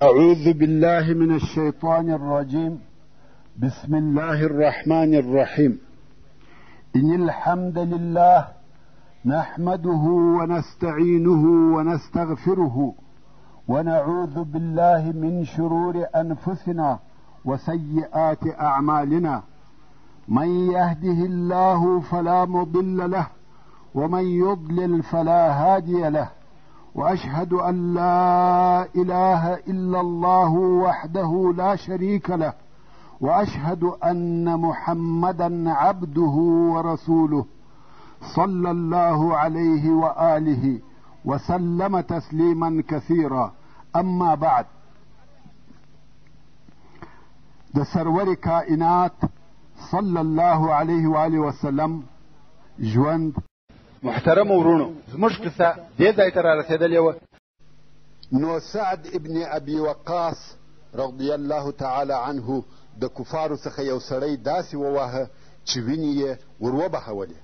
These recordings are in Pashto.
أعوذ بالله من الشيطان الرجيم. بسم الله الرحمن الرحيم. إن الحمد لله نحمده ونستعينه ونستغفره ونعوذ بالله من شرور أنفسنا وسيئات أعمالنا. من يهده الله فلا مضل له ومن يضلل فلا هادي له، وأشهد أن لا إله إلا الله وحده لا شريك له، وأشهد أن محمدا عبده ورسوله صلى الله عليه وآله وسلم تسليما كثيرا. أما بعد، د سرور کائنات صلی الله علیه و آله وسلم ژوند. محترم ورونو، زموږ قصه دې ځای ته را رسېدلې وه. نو سعد ابن ابي وقاص رضی الله تعالی عنه د کفارو څخه یو سړی داسې وواهه چې وینې یې ور وبهولې،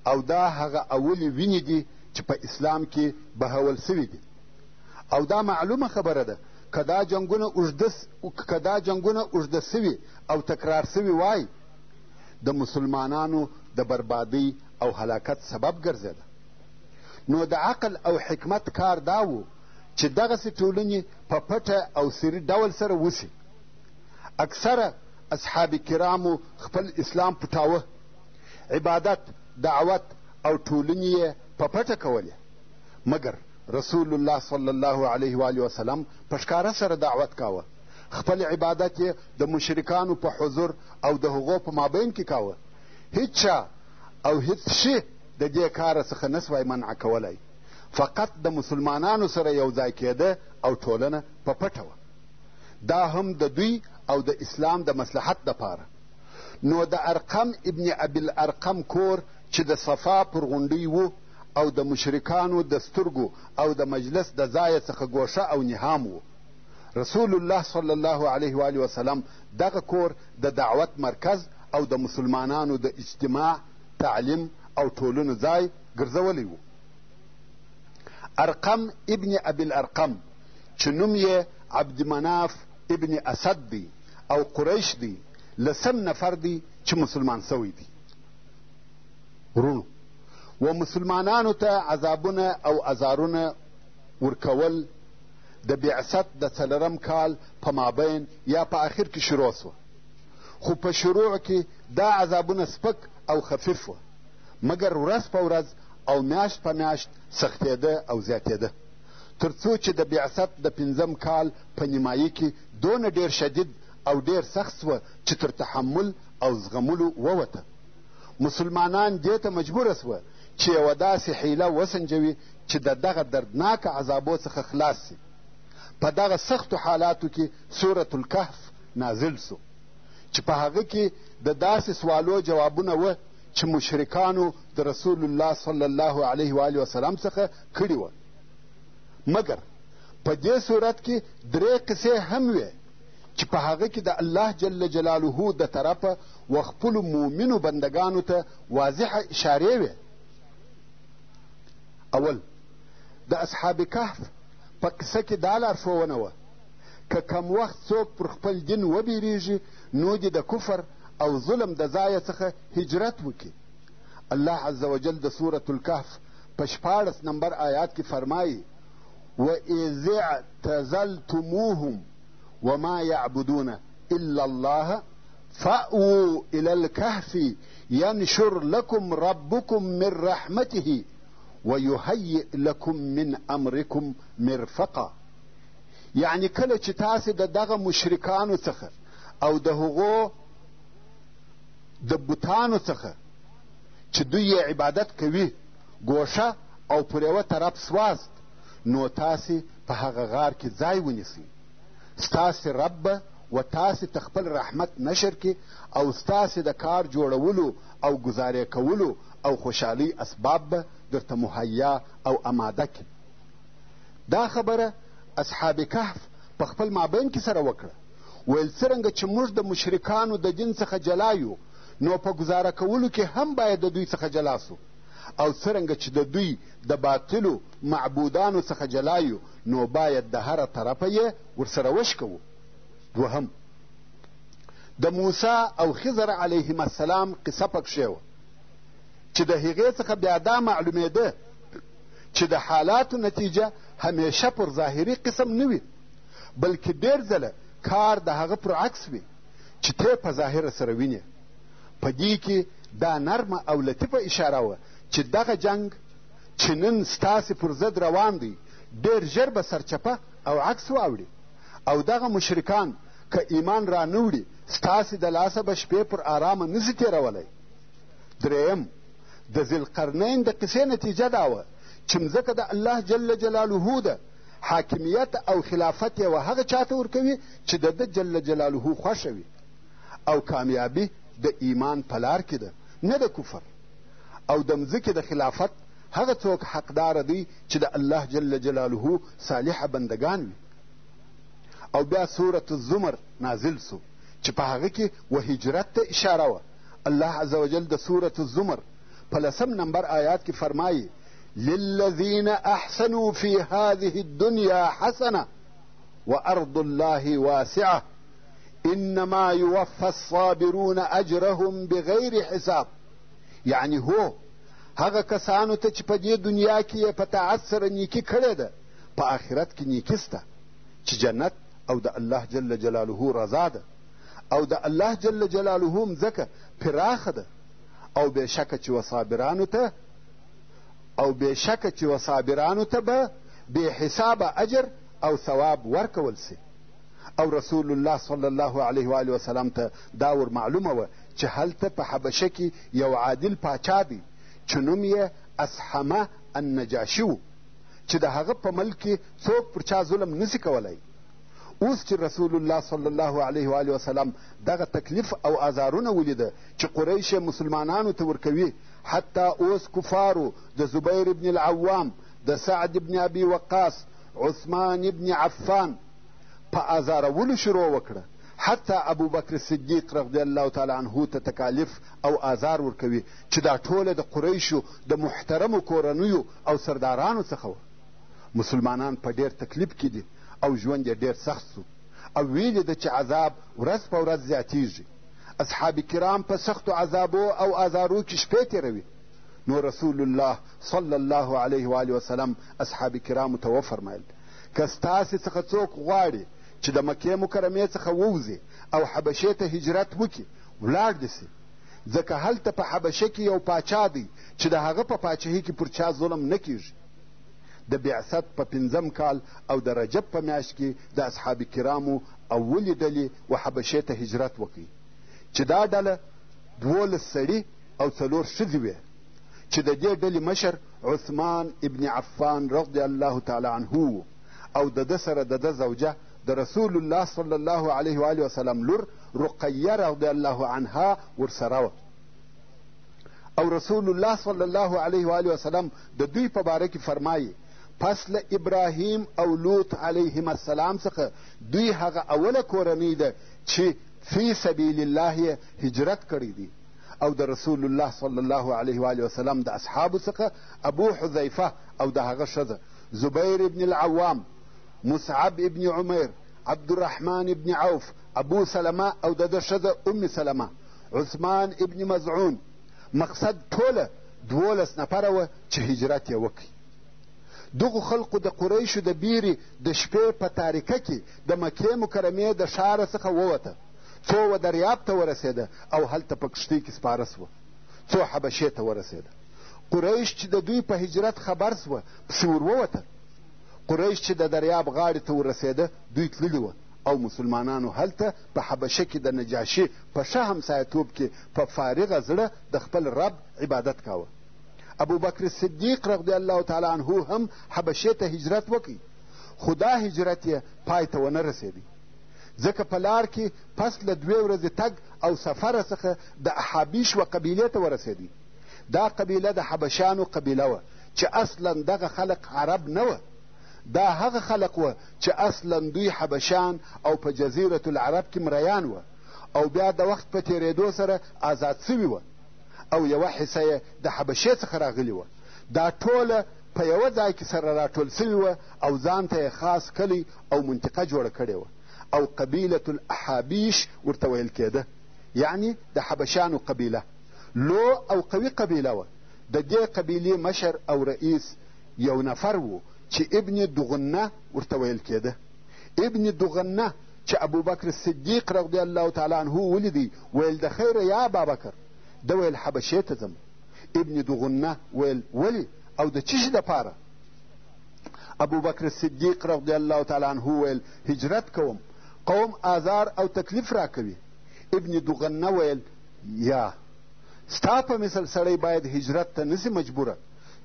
او دا هغه اولې وینې دي چې په اسلام کې بهول سوي دي. او دا معلومه خبره ده که دا جنګونه اوږده سوي او تکرار سوي وای، د مسلمانانو د بربادۍ او هلاکت سبب ګرځېده. نو د عقل او حکمت کار دا و چې دغسې ټولنې په پټه او سري ډول سره وسي. اکثره اصحاب کرامو خپل اسلام پټاوه، عبادت، دعوت او ټولنې یې په پټه کولې، مګر رسول الله صلی الله علیه و آله وسلم په ښکاره سره دعوت کاوه. خپل عبادت یې د مشرکانو په حضور او د هغو په مابین کې کاوه. هیڅ چا او هیڅ شي د دې کاره څخه نسوای منع کولی، فقط د مسلمانانو سره یو ځای کېده او ټولنه په پټه وه. دا هم د دوی او د اسلام د مصلحت دپاره. نو د ارقم ابن ابي الارقم کور چې د صفا پر غونډۍ و او د مشرکانو د سترګو او د مجلس د ځایه څخه ګوښه او نهام و. رسول الله صلی الله علیه و آله وسلم دغه کور د دعوت مرکز او د مسلمانانو د اجتماع، تعلیم او ټولنو ځای ګرځولی و. ارقم ابن ابي الارقم چې نوم یې عبدمناف ابن اسد دی او قریش دی، لسم نفر دی چې مسلمان سوی دی. ورونو، و مسلمانانو ته عذابونه او ازارونه ورکول د بعثت د څلرم کال په مابین یا په آخر کې شروع سوه. خو په شروع کې دا عذابونه سپک او خفیف وه، مګر ورځ په ورځ او میاشت په میاشت سختېده او زیاتېده، تر څو چې د بعثت د پنځم کال په نیمایي کې دونه ډېر شدید او ډېر سخت سوه چې تر تحمل او زغملو ووته. مسلمانان دې ته مجبوره سوه چې یوه داسې حیله وسنجوي چې د دغه دردناکه عذابو څخه خلاص سي. په دغه سختو حالاتو کې سورة الکهف نازل سو چې په هغه کې د داسې سوالو جوابونه وه چې مشرکانو د رسول الله صلی الله علیه و آله وسلم څخه کړي وه. مګر په دې صورت کې درې قصې هم وې چې په هغه کې د الله جل جلاله د طرفه و خپلو مؤمنو بندګانو ته واضحه اشارې وې. اول، د اصحاب کهف په قصه کې دا لارښوونه وه که کم وخت څوک پر خپل دین وبیریږي نو دې د کفر او ظلم د ځایه څخه هجرت وکړي. الله عز وجل د سورة الکهف په 14 نمبر آیات کې فرمایي: وَإِذِ اعْتَزَلْتُمُوهُمْ وَمَا يَعْبُدُونَ إِلَّا اللَّهَ فَأْوُوا إِلَى الْكَهْفِ يَنشُرْ لَكُمْ رَبُّكُمْ مِنْ رَحْمَتِهِ وَيُهَيِّئْ لَكُمْ مِنْ أَمْرِكُمْ مِرْفَقًا. یعنی کله چې تاسې د دغه مشرکانو څخه او د هغو د بوتانو څخه چې دوی یې عبادت کوي ګوښه او پر یوه طرف سواست، نو تاسې په هغه غار کې ځای ونیسئ. ستاسې رب به و تاسې ته خپل رحمت نشر کړي او ستاسې د کار جوړولو او ګزارې کولو او خوشحالۍ اسباب به درته مهیا او اماده کړي. دا خبره اصحاب کهف په خپل مابین کې سره وکړه. ویل څرنګه چې موږ د مشرکانو د دین څخه جلا یو، نو په ګزاره کولو کې هم باید د دوی څخه جلا سو. او څرنګه چې د دوی د باطلو معبودانو څخه جلا یو نو باید د هره طرفه یې ورسره وشکوو. دوهم، د موسی او خضر علیهم السلام قصه پکښې وه چې د هغې څخه بیا دا معلومېده چې د حالاتو نتیجه همیشه پر ظاهري قسم نه وي، بلکې ډېر ځله کار د هغه پر عکس وي چې ته په ظاهره سره وینې. په دې کې دا نرمه او لطیفه اشاره وه چې دغه جنګ چې نن ستاسې پر ضد روان دی ډېر ژر به سرچپه او عکس واوړي، او دغه مشرکان که ایمان را نه وړي ستاسې د لاسه به شپې پر آرامه نسي تېرولی. درېیم، د ذوالقرنین د قصې نتیجه دا وه چې مځکه د الله جل جلاله ده، حاکمیت او خلافت یې هغه چاته ورکوي چې د ده جل جلاله خوښه وي، او کامیابي د ایمان په لار کې ده نه د کفر. او د مځکې د خلافت هغه څوک حقداره دی چې د الله جل جلاله صالحه بندگان وي. او بیا سورة الزمر نازل سو چې په هغه کې و هجرت ته اشاره وه. الله عز وجل د سورة الزمر په 10 نمبر آیات کې فرمایي للذین احسنوا فی هذه الدنیا حسنه وارض الله واسعه انما یوفى الصابرون اجرهم بغیر حساب. یعنی هو هغه کسانو ته چې په دې دنیا کې یې په طاعت سره نیکي کړې ده په آخرت کې نیکي سته چې جنت او د الله جل جلاله رضا ده، او د الله جل جلاله مځکه پراخه ده، او بېشکه چې وصابرانو ته به بې حسابه اجر او ثواب ورکول سي. او رسول الله صلی الله علیه و آله وسلم ته دا ور معلومه وه چې هلته په حبشه کې یو عادل پاچا دی چې نوم یې اسحمه النجاشي و چې د هغه په ملک کې څوک پر چا ظلم نسي کولی. اوس چې رسول الله صلی الله علیه و آله وسلم دغه تکلیف او آزارونه ولیده چې قریش مسلمانانو ته ورکوي، حتی اوس کفارو د زبیر ابن العوام، د سعد ابن ابي وقاص، عثمان ابن عفان په آزارولو شروع وکړه. حتی ابو بکر صدیق رضی الله تعالی عنه ته تکالیف او آزار ورکوي چې دا ټوله د قریشو د محترمو کورنیو او سردارانو څخه وه. مسلمانان په ډېر تکلیف کې دي او ژوند یې ډېر سخت سو، او ویلې ده چې عذاب ورځ په ورځ زیاتیږي. اصحاب کرام په سختو عذابو او آزارو کې شپې تېروي. نو رسول الله صلی الله علیه و آله وسلم اصحاب کرامو ته وفرمیل که ستاسې څخه څوک غواړي چې د مکې مکرمې څخه ووځي او حبشې ته هجرت وکړي ولاړ دې سي، ځکه هلته په حبشه کې یو پاچا دی چې د هغه په پاچهۍ کې پر چا ظلم نه کیږي. د بعثت په 5م کال او د رجب په میاشت کې د اصحاب کرامو اولې ډلې و حبشې ته هجرت وکړي چې دا ډله 12 سړي او 4 ښځې وې چې د دې ډلې مشر عثمان ابن عفان رضی الله تعالی عنه و، او د ده سره د ده زوجه د رسول الله صلی الله علیه و آله وسلم لور رقیه رضی الله عنها ورسره وه. او رسول الله صلی الله علیه و آله وسلم د دوی په باره کې فرمایي پس له ابراهیم او لوط علیهم السلام څخه دوی هغه اوله کورنۍ ده چې فی سبیل الله هجرت کړی دي. او د رسول الله صلی الله علیه و آله وسلم د اصحابو څخه ابو حذیفه او د هغه ښځه زبیر ابن العوام، مصعب ابن عمیر، عبدالرحمن ابن عوف، ابو سلمه او د ده ښځه ام سلمه، عثمان ابن مزعون. مقصد ټوله 12 نفره وه چې هجرت یې وکړي. دغو خلقو د قریشو د بیرې د شپې په تاریکه کې د مکې مکرمې د ښاره څخه ووته، څو و دریاب ته ورسېده او هلته په کښتۍ کې سپاره سوه، څو حبشې ته ورسېده. قریش چې د دوی په هجرت خبر سوه پسې ور ووته. قریش چې د دریاب غاړې ته ورسېده دوی تللي وه، او مسلمانانو هلته په حبشه کې د نجاشي په ښه همسایه‌توب کې په فارغه زړه د خپل رب عبادت کاوه. ابو بکر صدیق رضی الله تعالی عنه هم حبشې ته هجرت وکړي، خو دا هجرت یې پای ته ونه رسېدی، ځکه په لار کې پس له 2 ورځې تګ او سفره څخه د احابیش و قبیلې ته ورسېدی. دا قبیله د حبشانو قبیله وه چې اصلا دغه خلق عرب نه وه، دا هغه خلق وه چې اصلا دوی حبشان او په جزیرة العرب کې مریان وه، او بیا د وخت په تېرېدو سره آزاد سوي وه. او یوه حصه یې د حبشې څخه راغلې وه. دا ټوله په یوه ځای کې سره راټول سوي وه او ځان ته یې خاص کلی او منطقه جوړه کړې وه او قبیلة الاحابیش ورته ویل کېده، یعنی د حبشانو قبیله. لو او قوي قبیله وه. د دې قبیلې مشر او رئیس یو نفر و چې ابن دغنه ورته ویل کېده. ابن دغنه چې ابوبکر صدیق رضی الله تعالی عنه ولیدی، ویل د خیره یا ابابکر؟ ده ویل حبشې ته ځم. ابن دغنه ویل ولې او د څه شي دپاره؟ ابوبکر صدیق رضی الله تعالی عنه ویل هجرت کوم، قوم آزار او تکلیف راکوي. ابن دغنه ویل یا ستا په مثل سړی باید هجرت ته نسی مجبوره.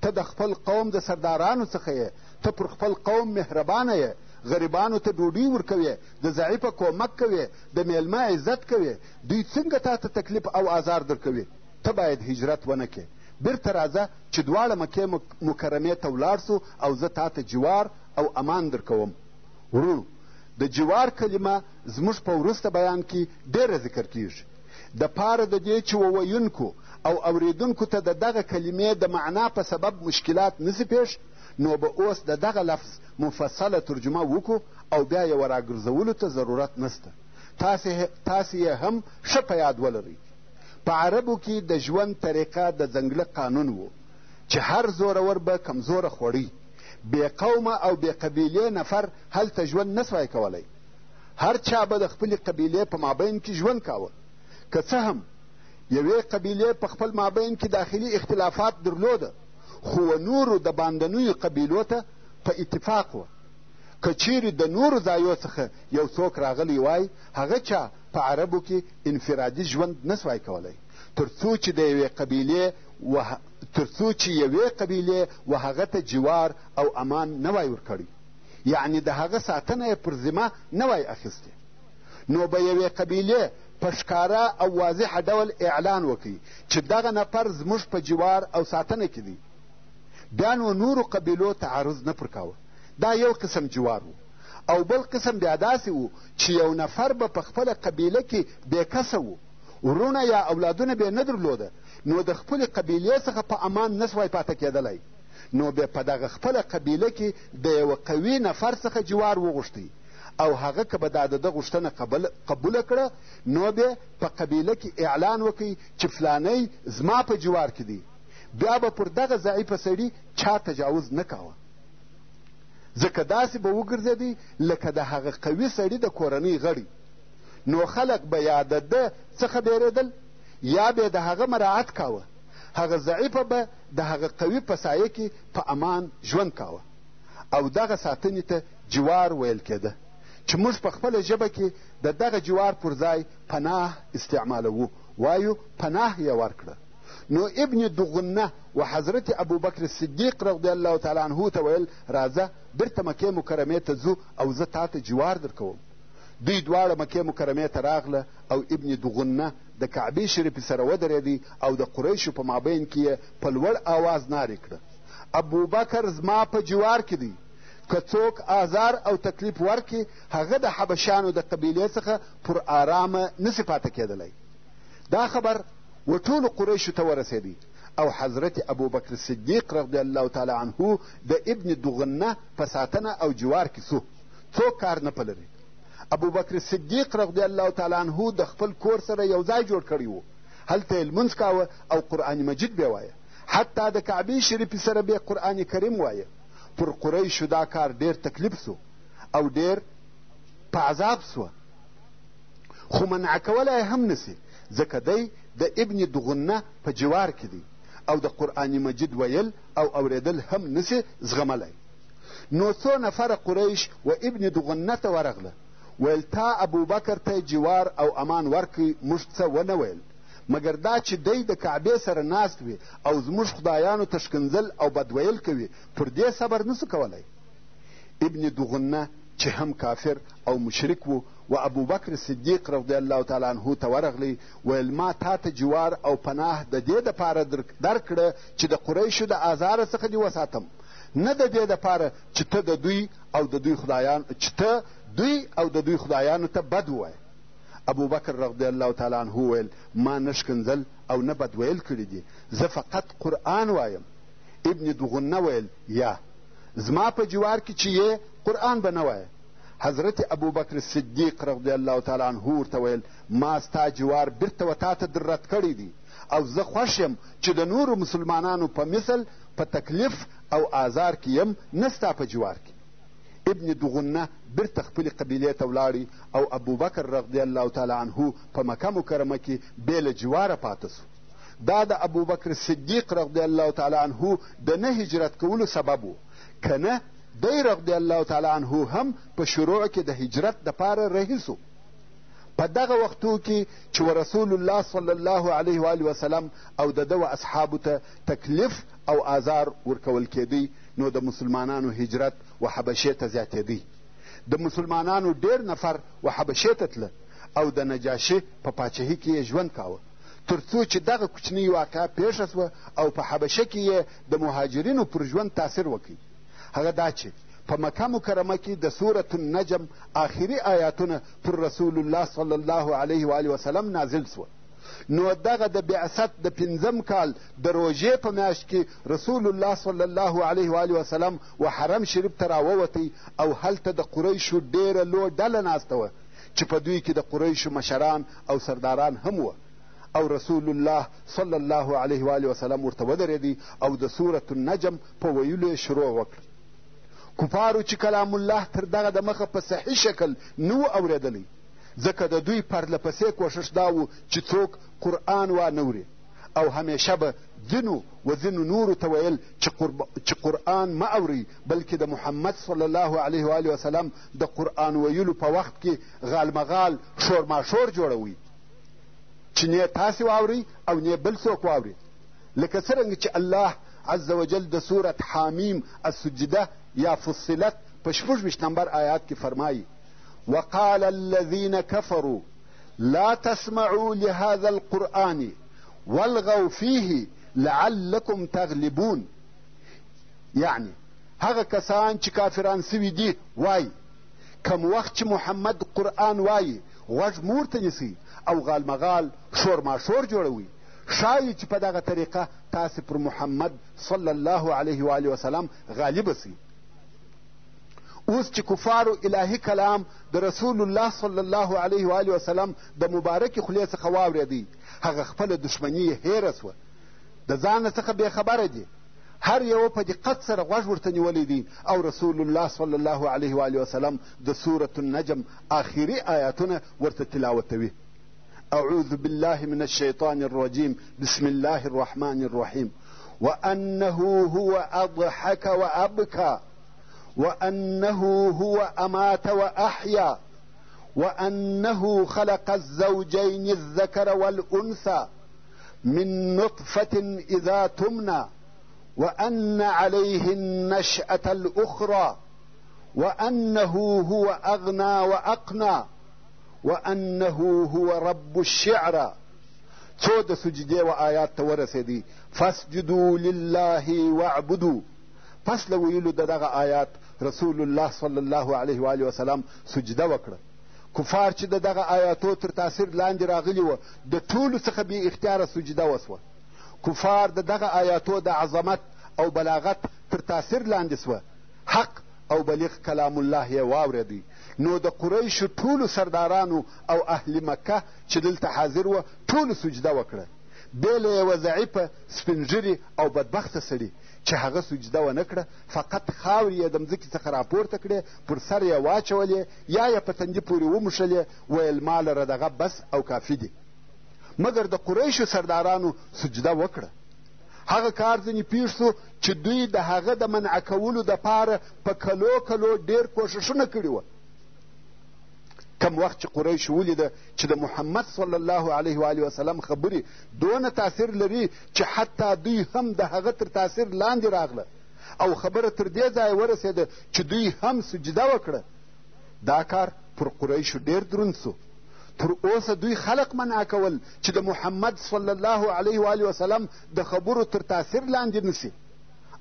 ته د خپل قوم د سردارانو څخه یې، ته پر خپل قوم مهربانه یې، غریبانو ته ډوډۍ ورکوې، د ضعیفه کومک کوې، د میلمه عزت کوې. دوی څنګه تا ته تکلیف او آزار درکوي؟ ته باید هجرت ونه کړې. بیرته راځه چې دواړه مکې مکرمې ته ولاړ سو او زه تا ته جوار او امان درکوم. ورونو، د جوار کلمه زموږ په وروسته بیان کې ډېره ذکر کیږي. د پاره د دې چې وویونکو او اوریدونکو ته د دغه کلمې د معنا په سبب مشکلات نسی پیښ، نو به اوس د دغه لفظ مفصله ترجمه وکړو او بیا یې وراګرځولو ته ضرورت نسته. تاسې یې هم ښه په یاد ولرئ. په عربو کې د ژوند طریقه د ځنګله قانون و چې هر زورور به کمزوره خوړی. بې قومه او بې قبیلې نفر هلته ژوند نسوای کولی. هر چا به د خپلې قبیلې په مابین کې ژوند کاوه. که څه هم یوې قبیلې په خپل مابین کې داخلي اختلافات درلوده، خو و نورو د باندنیو قبیلو ته په اتفاق وه. که چیرې د نورو ځایو څخه یو څوک راغلی وای، هغه چا په عربو کې انفرادي ژوند نسوای کولی، تر څو چې یوې قبیلې و هغه ته جوار او امان نه وای ورکړی، یعنی د هغه ساتنه یې پر ذمه نه وای اخیستې. نو به یوې قبیلې په ښکاره او واضحه ډول اعلان وکړي چې دغه نفر زموږ په جوار او ساتنه کې دی. بیا نو نورو قبیلو تعرض نه پرکاوه. دا یو قسم جوار و. او بل قسم بیا داسې و چې یو نفر به په خپله قبیله کې بېکسه و، ورونه یا اولادونه به یې نه درلوده، نو د خپلې قبیلې څخه په امان نسوای پاته کېدلی. نو بیا په دغه خپله قبیله کې د یوه قوي نفر څخه جوار وغوښتی او هغه که به دا د ده غوښتنه قبوله کړه، نو بیا په قبیله کې اعلان وکړي چې فلانی زما په جوار کې دی. بیا به پر دغه ضعیفه سړي چا تجاوز نه کاوه، ځکه داسې به وګرځېدی لکه د هغه قوي سړي د کورنۍ غړي. نو خلک به یا د ده څخه بیرېدل یا به د هغه مراعات کاوه. هغه ضعیفه به د هغه قوي په سایه کې په امان ژوند کاوه او دغه ساتنې ته جوار ویل کېده، چې موږ په خپله ژبه کې د دغه جوار پر ځای پناه استعمالوو، وایو پناه یې ورکړه. نو ابن دغنه و حضرت ابوبکر صدیق رضی الله تعالی عنه ته ویل راځه بیرته مکې مکرمې ته ځو او زه تا ته جوار درکوم. دوی دواړه مکې مکرمې ته راغله او ابن دغنه د کعبې شریفې سره ودرېدی او د قریشو په مابین کې یې په لوړ آواز نارې کړه: ابوبکر زما په جوار کې دی، که څوک آزار او تکلیف ورکړي هغه د حبشانو د قبیلې څخه پر آرامه نسي پاته کېدلی. دا خبر و ټولو قریشو ته ورسېدی او حضرت ابوبکر صدیق رضی الله تعالی عنه د ابن دغنه په ساتنه او جوار کې سو، څوک کار نه پلري. ابوبکر صدیق رضی الله تعالی عنه د خپل کور سره یو ځای جوړ کړی و، هلته یې لمونځ کاوه او قرآن مجید به وایه، حتی د کعبې شریفې سره به قرآن کریم وایه. پر قریشو دا کار ډېر تکلیف سو او ډېر په عذاب سوه، خو منع کولی هم نسی، ځکه دی د ابن دغنه په جوار کې دی او د قرآن مجید ویل او اوریدل هم نسی زغملی. نو څو نفره قریش و ابن دغنه ته ورغله، ویل تا ابوبکر ته جوار او امان ورکړي، موږ څه ونه ویل مګر دا چې دی د کعبې سره ناست وي او زموږ خدایانو ته ښکنځل او بدویل کوي، پر دې صبر نسو کولی. ابن دغنه چې هم کافر او مشرک و ابوبکر صدیق رضی الله تعالی عنه ته ورغلی، ویل ما تا ته جوار او پناه د دې دپاره درکړه چې د قریشو د آزاره څخه دې وساتم، نه د دې دپاره چې ته دوی او د دوی خدایانو ته بد ووایه. ابوبکر رضی الله تعالی عنه ویل ما نه ښکنځل او نه بد ویل کړي دي، زه فقط قرآن وایم. ابن دغنه ویل یا زما په جوار کې چې یې قرآن به نه وایه. حضرت ابوبکر صدیق رضی الله تعالی عنه ورته ویل ما ستا جوار بیرته و تا ته در رد کړی دی او زه خوښ یم چې د نورو مسلمانانو په مثل په تکلیف او آزار کې یم، نه ستا په جوار کې. ابن دغنه بیرته خپلې قبیلې ته ولاړی او ابوبکر رضی الله تعالی عنه په مکه مکرمه کې بې له جواره پاته سو. دا د ابوبکر صدیق رضی الله تعالی عنه د نه هجرت کولو سبب و، که نه دی رضی الله تعالی عنه هم په شروع کې د هجرت دپاره رهي سو. په دغه وختو کې چې رسول الله صلی الله علیه و وسلم او د ده و اصحابو ته تکلیف او آزار ورکول کېدی، نو د مسلمانانو هجرت و حبشې ته زیاتېدی. د مسلمانانو ډېر نفر و حبشې ته تله او د نجاشي په پاچهي کې یې ژوند کاوه، تر څو چې دغه کوچنۍ واقعه پیښه سوه او په حبشه کې یې د مهاجرینو پر ژوند تاثیر وکړي. هغه دا چې په مکه مکرمه کې د سورة النجم آخري آیاتونه پر رسول الله صلی الله علیه و وسلم نازل سوه. نو دغه د بعثت د 5م کال د روژې په میاشت کې رسول الله صلی الله علیه و وسلم و حرم شریف ته راووتی او هلته د قریشو ډېره لو ډله ناسته وه چې په دوی کې د قریشو مشران او سرداران هم وه، او رسول الله صلی الله علیه و وسلم ورته ودرېدی او د سورة النجم په ویلو یې شروع وکړه. کفارو چې کلام الله تر دغه د مخه په صحیح شکل نه و اورېدلی، ځکه د دوی پرله پسې کوښښ دا و چې څوک قرآن وانهوري، او همیشه به ځینو و ځینو نورو ته ویل چې قرآن مه اورئ، بلکې د محمد صلی الله علیه و وسلم د قرآن ویلو په وخت کې غالمغال شورماشور جوړوي چې نه تاسې واورئ او نه بل څوک واوري. لکه څرنګه چې الله عز وجل د سورة حامیم السجده یا فصلت په 26 نمبر آیات کې فرمایي وقال الذين كفروا لا تسمعوا لهذا القرآن والغوا فيه لعلكم تغلبون. یعنی هغه کسان چې کافران سوي دي وایي کم وخت چې محمد قرآن وایي غوږ مور ته نیسئ او غالمغال شورماشور جوړوي، ښایي چې په دغه طریقه تاسې پر محمد صلی الله علیه و وسلم غالبه سئ. اوس چې کفارو الهي کلام د رسول الله صلی الله علیه و وسلم د مبارکې خولې څخه واورېدی، هغه خپله دښمني یې هیره سوه، د ځانه څخه بېخبره دي، هر یوه په دقت سره غوږ ورته نیولی دی او رسول الله صلی الله علیه و وسلم د سورة النجم آخري آیاتونه ورته تلاوتوي. أعوذ بالله من الشيطان الرجيم بسم الله الرحمن الرحيم وأنه هو أضحك وأبكى وأنه هو أمات وأحيا وأنه خلق الزوجين الذكر والأنثى من نطفة إذا تمنى وأن عليه النشأة الأخرى وأنه هو أغنى وأقنى وأنه هو رب الشعرى. څو د سجدې و آیات ته ورسېدی فاسجدوا لله واعبدوا. پس له ویلو د دغه آیات رسول الله صلی الله علیه و وسلم سجده وکړه. کفار چې د دغه آیاتو تر تاثیر لاندې راغلي وه د ټولو څخه بې اختیاره سجده وسوه. کفار د دغه آیاتو د عظمت او بلاغت تر تاثیر لاندې سوه، حق او بلیغ کلام الله یې واورېدی. نو د قریشو ټولو سردارانو او اهل مکه چې دلته حاضر وه ټولو سجده وکړه، بې له یوه ضعیفه سپینږیري او بدبخته سړي چې هغه سجده ونه کړه، فقط خاورې یې د مځکې څخه راپورته کړې، پر سر یې واچولې یا یې په تندي پورې وموښلې، ویل ما لره دغه بس او کافي دي. مګر د قریشو سردارانو سجده وکړه. هغه کار ځینې پېښ سو چې دوی د هغه د منع کولو دپاره په کلو کلو ډېر کوښښونه کړي وه. کم وخت چې قریشو ولیده چې د محمد صلی الله علیه و وسلم خبرې دونه تاثیر لري چې حتی دوی هم د هغه تر تاثیر لاندې راغله او خبره تر دې ځایه ورسېده چې دوی هم سجده وکړه. دا کار پر قریشو ډېر دروند سو. تر اوسه دوی خلق منع کول چې د محمد صلی الله علیه و وسلم د خبرو تر تاثیر لاندې نسي،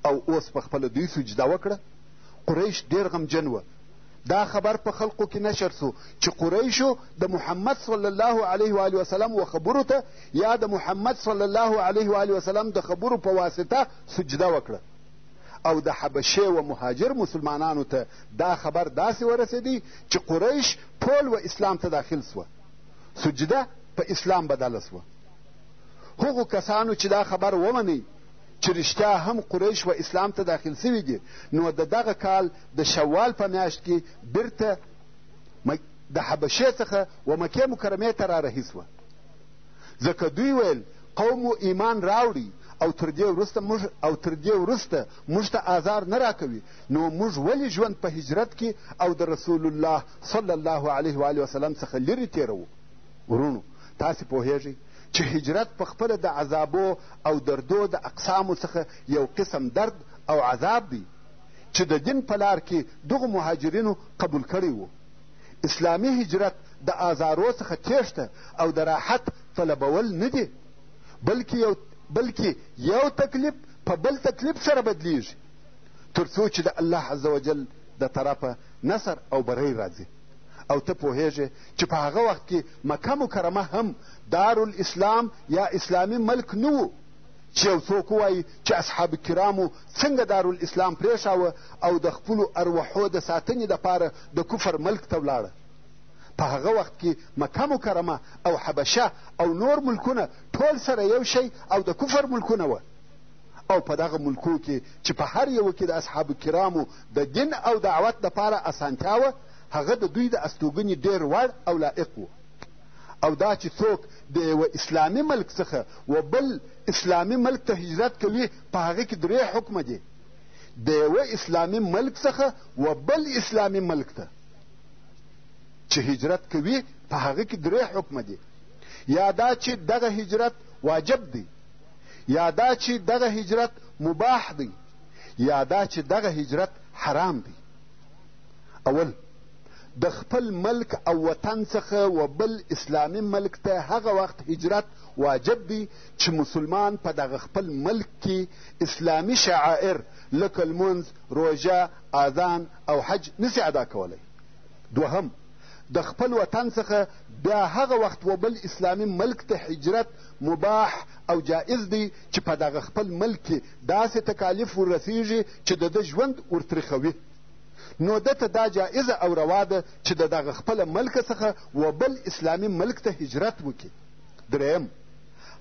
او اوس په خپله دوی سجده وکړه. قریش ډېر غمجن وه، دا خبر په خلقو کې نشر سو چې قریشو د محمد صلی الله علیه و آله وسلم و خبرو ته یا د محمد صلی الله علیه و آله وسلم د خبرو په واسطه سجده وکړه او د حبشې و مهاجر مسلمانانو ته دا خبر داسې ورسېدی چې قریش ټول و اسلام ته داخل سوه سجده په اسلام بدله سوه هغو کسانو چې دا خبر ومنئ چې رښتیا هم قریش و اسلام ته داخل سوي دي نو د دغه کال د شوال په میاشت کې بیرته د حبشې څخه و مکې مکرمې ته رارهي سوه ځکه دوی ویل قوم و ایمان راوړي او تر دې وروسته موږ ته آزار نه راکوي نو موږ ولې ژوند په هجرت کې او د رسول الله صلی الله علیه و آله وسلم څخه لرې تېروو ورونو تاسې پوهیږئ چې هجرت په خپله د عذابو او دردو د اقسامو څخه یو قسم درد او عذاب دی چې د دین په لار کې دغو مهاجرینو قبول کړی و اسلامي هجرت د آزارو څخه تیښته او د راحت طلبول نه دی بلکې یو تکلیف په بل تکلیف سره بدلیږي تر څو چې د الله عز وجل د طرفه نصر او بری راځي او ته پوهیږې چې په هغه وخت کې مکه مکرمه هم دارالاسلام یا اسلامي ملک نه و چې یو څوک ووایي چې اصحاب کرامو څنګه دارالاسلام پرېښاوه او د خپلو ارواحو د ساتنې دپاره د کفر ملک ته ولاړه په هغه وخت کې مکه مکرمه او حبشه او نور ملکونه ټول سره یو شی او د کفر ملکونه وه او په دغه ملکو کې چې په هر یوه کې د اصحابو کرامو د دین او دعوت دپاره اسانتیا وه هغه د دوی د استوګنې ډېر وړ او لایق و او دا چې څوک د یوه اسلامي ملک څخه و بل اسلامي ملک ته هجرت کوي په هغه کې درې حکمه دي د یوه اسلامي ملک څخه و بل اسلامي ملک ته چې هجرت کوي په هغه کې درې حکمه دي یا دا چې دغه هجرت واجب دی یا دا چې دغه هجرت مباح دی یا دا چې دغه هجرت حرام دی اول د خپل ملک او وطن څخه و بل اسلامي ملک ته هغه وخت هجرت واجب دی چې مسلمان په دغه خپل ملک کې اسلامي شعائر لکه لمونځ روژه اذان او حج نسي ادا کولی دوهم د خپل وطن څخه بیا هغه وخت و بل اسلامي ملک ته هجرت مباح او جائز دی چې په دغه خپل ملک کې داسې تکالیف وررسیږي چې د ده ژوند ورتریخوي نو دته دا جائزه او روا ده چې د دغه خپله ملکه څخه و بل اسلامي ملک ته هجرت وکړي دریم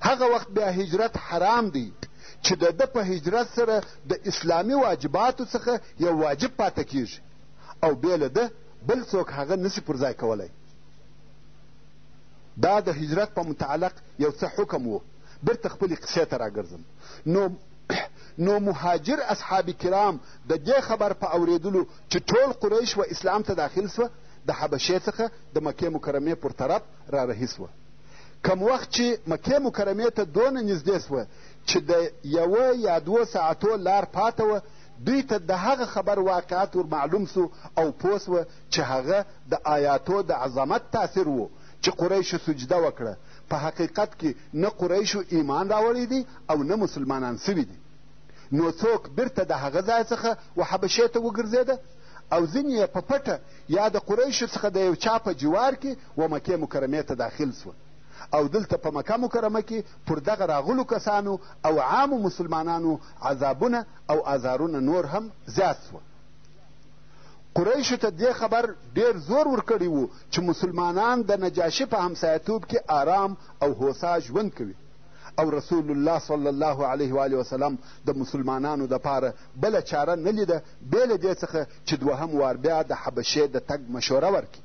هغه وخت بیا هجرت حرام دی چې د ده په هجرت سره د اسلامي واجباتو څخه یو واجب پاته کیږي او بې له ده بل څوک هغه نسي پر ځای کولی دا د هجرت په متعلق یو څه حکم و بیرته خپلې قصې ته راګرځم نو مهاجر اصحاب کرام د دې خبر په اورېدلو چې ټول قریش و اسلام ته داخل سوه د حبشې څخه د مکې مکرمې پر طرف رارهي سوه کم وخت چې مکې مکرمې ته دونه نږدې سوه چې د یوه یا دوه ساعتو لار پاته وه دوی ته د هغه خبر واقعات ور معلوم سو او پوه سوه چې هغه د آیاتو د عظمت تاثیر و چې قریشو سجده وکړه په حقیقت کې نه قریشو ایمان راوړی دی او نه مسلمانان سوي دي نو څوک بیرته د هغه ځای څخه و حبشې ته وګرځېده او ځینې یې په پټه یا د قریشو څخه د یو چا په جوار کې و مکې مکرمې ته داخل سوه او دلته په مکه مکرمه کې پر دغه راغلو کسانو او عامو مسلمانانو عذابونه او آزارونه نور هم زیات سوه قریشو ته دې خبر ډېر زور ورکړی و چې مسلمانان د نجاشي په همسایتوب کې آرام او هوسا ژوند کوي او رسول الله صلی الله علیه و آله وسلم د مسلمانانو دپاره بله چاره نه لیده بې له دې څخه چې دوهم وار بیا د حبشې د تګ مشوره ورکړي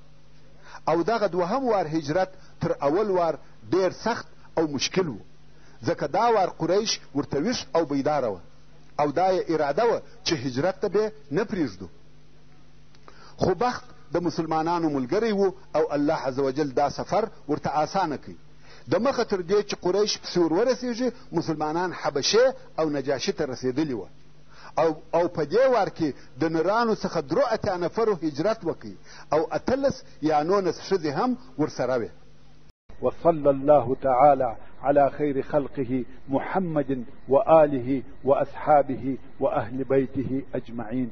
او دغه دوهم وار هجرت تر اول وار ډېر سخت او مشکل و ځکه دا وار قریش ورته ویښ او بیداره وه او دا یې اراده وه چې هجرت ته به نه پرېږدو خو بخت د مسلمانانو ملګری و او الله عز وجل دا سفر ورته آسانه کوي د مخه تر دې چې قریش پسې ور ورسېږي مسلمانان حبشې او نجاشي ته رسېدلي وه او په دې وار کې د نرانو څخه 3 نفرو هجرت وکړي او 18 یا 19 ښځې هم ورسره وې وصلى الله تعالى على خير خلقه محمد وآله وأصحابه وأهل بيته أجمعين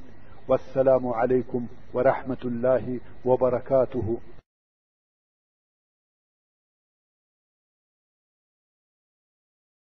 والسلام علیکم ورحمة الله وبرکاته.